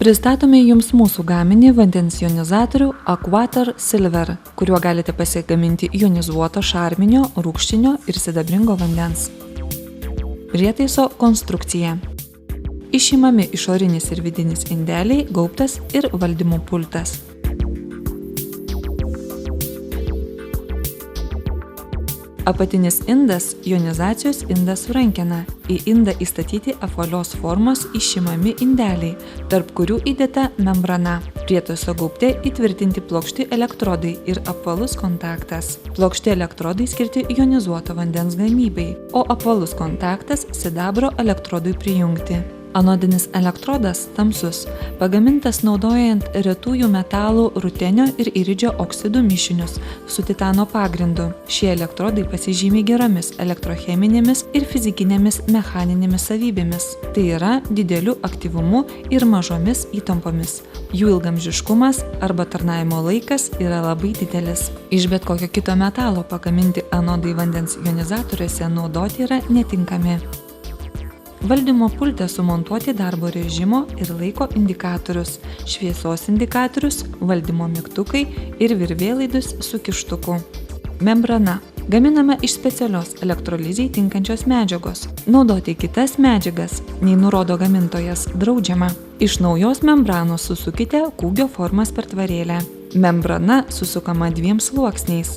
Pristatome jums mūsų gaminį vandens jonizatorių Aquatar Silver, kuriuo galite pasigaminti jonizuoto šarminio, rūgštinio ir sidabringo vandens. Prietaiso konstrukcija. Išimami išorinis ir vidinis indeliai, gaubtas ir valdymo pultas. Apatinis indas – jonizacijos indas su rankena. Į indą įstatyti apvalios formos išimami indeliai, tarp kurių įdėta membrana. Prietaiso gaubte įtvirtinti plokšti elektrodai ir apvalus kontaktas. Plokšti elektrodai skirti jonizuoto vandens gamybai, o apvalus kontaktas sidabro elektrodui prijungti. Anodinis elektrodas tamsus, pagamintas naudojant retųjų metalų rutenio ir iridžio oksidų mišinius su titano pagrindu. Šie elektrodai pasižymi geromis elektrocheminėmis ir fizikinėmis mechaninėmis savybėmis. Tai yra dideliu aktyvumu ir mažomis įtampomis. Jų ilgamžiškumas arba tarnavimo laikas yra labai didelis. Iš bet kokio kito metalo pagaminti anodai vandens jonizatoriuose naudoti yra netinkami. Valdymo pulte sumontuoti darbo režimo ir laiko indikatorius, šviesos indikatorius, valdymo mygtukai ir virvėlaidis su kištuku. Membrana. Gaminama iš specialios elektrolizei tinkančios medžiagos. Naudoti kitas medžiagas, nei nurodo gamintojas, draudžiama. Iš naujos membranos susukite kūgio formos pertvarėlę. Membrana susukama 2 sluoksniais.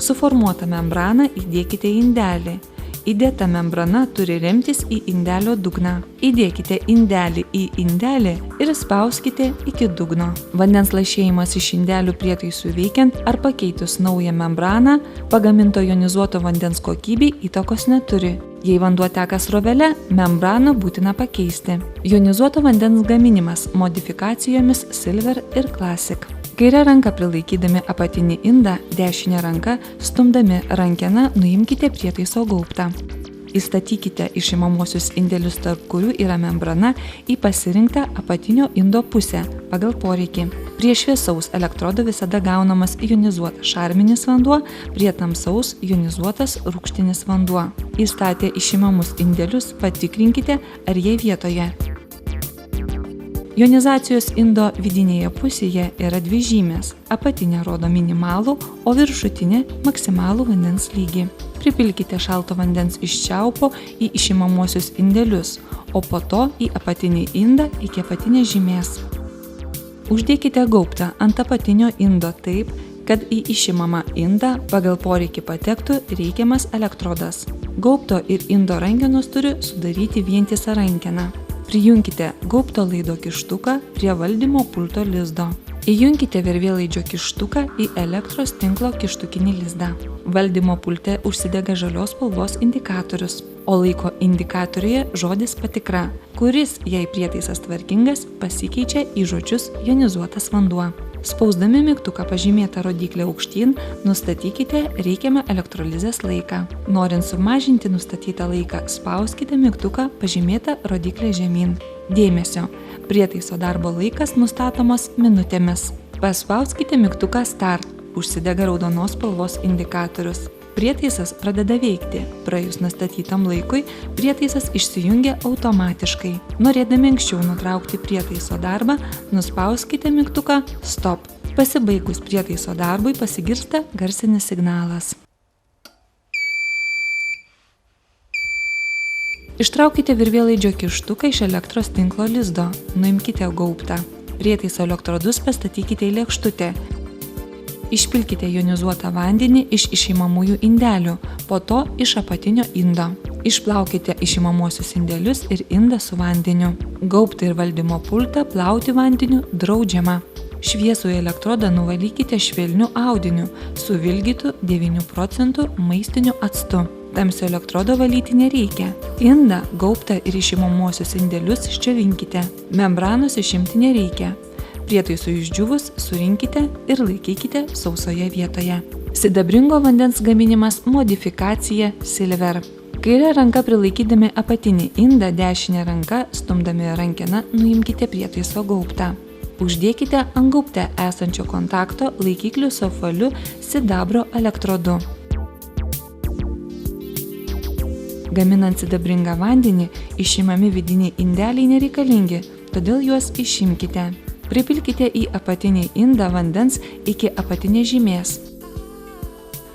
Suformuotą membraną įdėkite į indelį. Įdėta membrana turi remtis į indelio dugną. Įdėkite indelį į indelį ir spauskite iki dugno. Vandens lašėjimas iš indelių prietaisų veikiant ar pakeitus naują membraną, pagaminto jonizuoto vandens kokybei įtakos neturi. Jei vanduo teka srovele, membraną būtina pakeisti. Jonizuoto vandens gaminimas modifikacijomis Silver ir Classic. Kairę ranką prilaikydami apatinį indą, dešinę ranką stumdami rankeną nuimkite prietaiso gaubtą. Įstatykite išimamosius indelius, tarp kurių yra membrana, į pasirinktą apatinio indo pusę pagal poreikį. Prie šviesaus elektrodo visada gaunamas jonizuotas šarminis vanduo, prie tamsaus jonizuotas rūgštinis vanduo. Įstatę išimamus indelius patikrinkite, ar jie vietoje. Jonizacijos indo vidinėje pusėje yra 2 žymės. Apatinė rodo minimalų, o viršutinė maksimalų vandens lygį. Pripilkite šalto vandens iš čiaupo į išimamosius indelius, o po to į apatinį indą iki apatinės žymės. Uždėkite gaubtą ant apatinio indo taip, kad į išimamą indą pagal poreikį patektų reikiamas elektrodas. Gaubto ir indo rankenos turi sudaryti vientisą rankeną. Prijunkite gaubto laido kištuką prie valdymo pulto lizdo. Įjunkite virvėlaidžio kištuką į elektros tinklo kištukinį lizdą. Valdymo pulte užsidega žalios spalvos indikatorius, o laiko indikatoriuje žodis patikra, kuris, jei prietaisas tvarkingas, pasikeičia į žodžius jonizuotas vanduo. Spausdami mygtuką pažymėtą rodiklę aukštyn, nustatykite reikiamą elektrolizės laiką. Norint sumažinti nustatytą laiką, spauskite mygtuką pažymėtą rodiklę žemyn. Dėmesio! Prietaiso darbo laikas nustatomas minutėmis. Paspauskite mygtuką Start. Užsidega raudonos spalvos indikatorius. Prietaisas pradeda veikti. Praėjus nustatytam laikui, prietaisas išsijungia automatiškai. Norėdami anksčiau nutraukti prietaiso darbą, nuspauskite mygtuką Stop. Pasibaigus prietaiso darbui pasigirsta garsinis signalas. Ištraukite virvėlaidžio kištuką iš elektros tinklo lizdo. Nuimkite gaubtą. Prietaiso elektrodus pastatykite į lėkštutę. Išpilkite jonizuotą vandenį iš išimamųjų indelių, po to iš apatinio indo. Išplaukite išimamosius indelius ir indą su vandeniu. Gaubtą ir valdymo pultą plauti vandeniu draudžiama. Šviesų elektrodą nuvalykite švelniu audiniu su vilgytu 9% maistiniu actu. Tamsio elektrodo valyti nereikia. Indą, gaubtą ir išimamosius indelius išdžiovinkite. Membranos išimti nereikia. Prietaisui išdžiūvus surinkite ir laikykite sausoje vietoje. Sidabringo vandens gaminimas modifikacija Silver. Kairę ranką prilaikydami apatinį indą, dešinę ranką stumdami rankeną nuimkite prietaiso gaubtą. Uždėkite ant gaubte esančio kontakto laikiklių su apvaliu sidabro elektrodu. Gaminant sidabringą vandenį, išimami vidiniai indeliai nereikalingi, todėl juos išimkite. Pripilkite į apatinį indą vandens iki apatinės žymės.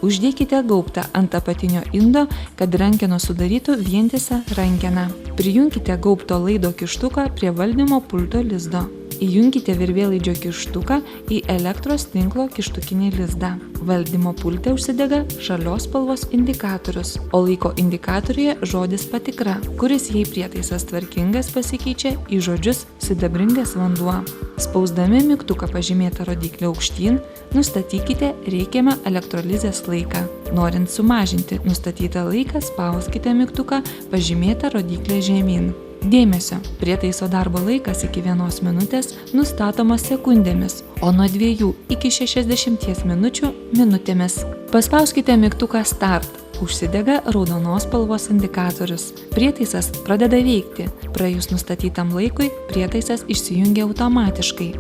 Uždėkite gaubtą ant apatinio indo, kad rankenos sudarytų vientisą rankeną. Prijunkite gaubto laido kištuką prie valdymo pulto lizdo. Įjunkite virvėlaidžio kištuką į elektros tinklo kištukinį lizdą. Valdymo pulte užsidega žalios spalvos indikatorius, o laiko indikatoriuje žodis patikra, kuris jei prietaisas tvarkingas pasikeičia į žodžius sidabringas vanduo. Spausdami mygtuką pažymėtą rodiklį aukštyn, nustatykite reikiamą elektrolizės laiką. Norint sumažinti nustatytą laiką, spauskite mygtuką pažymėtą rodiklį žemyn. Dėmesio! Prietaiso darbo laikas iki 1 minutės nustatomas sekundėmis, o nuo 2 iki 60 minučių minutėmis. Paspauskite mygtuką Start. Užsidega raudonos spalvos indikatorius. Prietaisas pradeda veikti. Praėjus nustatytam laikui, prietaisas išsijungia automatiškai.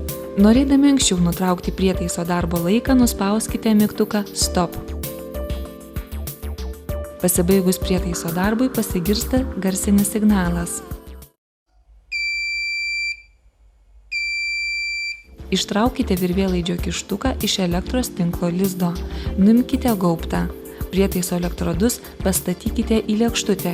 Norėdami anksčiau nutraukti prietaiso darbo laiką, nuspauskite mygtuką Stop. Pasibaigus prietaiso darbui pasigirsta garsinis signalas. Ištraukite virvėlaidžio kištuką iš elektros tinklo lizdo. Nuimkite gaubtą. Prietaiso elektrodus pastatykite į lėkštutę.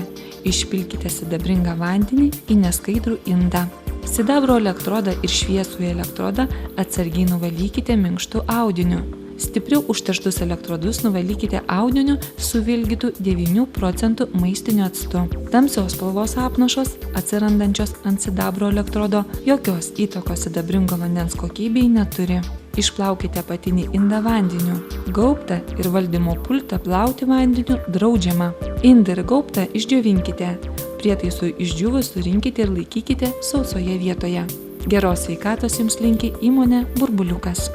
Išpilkite sidabringą vandenį į neskaidrų indą. Sidabro elektrodą ir šviesųjį elektrodą atsargiai nuvalykite minkštu audiniu. Stipriau užterštus elektrodus nuvalykite audiniu suvilgytų 9% maistiniu actu. Tamsios spalvos apnašos, atsirandančios ant sidabro elektrodo, jokios įtakos sidabringo vandens kokybei neturi. Išplaukite apatinį indą vandeniu. Gaubtą ir valdymo pultą plauti vandeniu draudžiama. Indą ir gaubtą išdžiovinkite. Prietaisui išdžiūvus surinkite ir laikykite sausoje vietoje. Geros sveikatos jums linki įmonė Burbuliukas.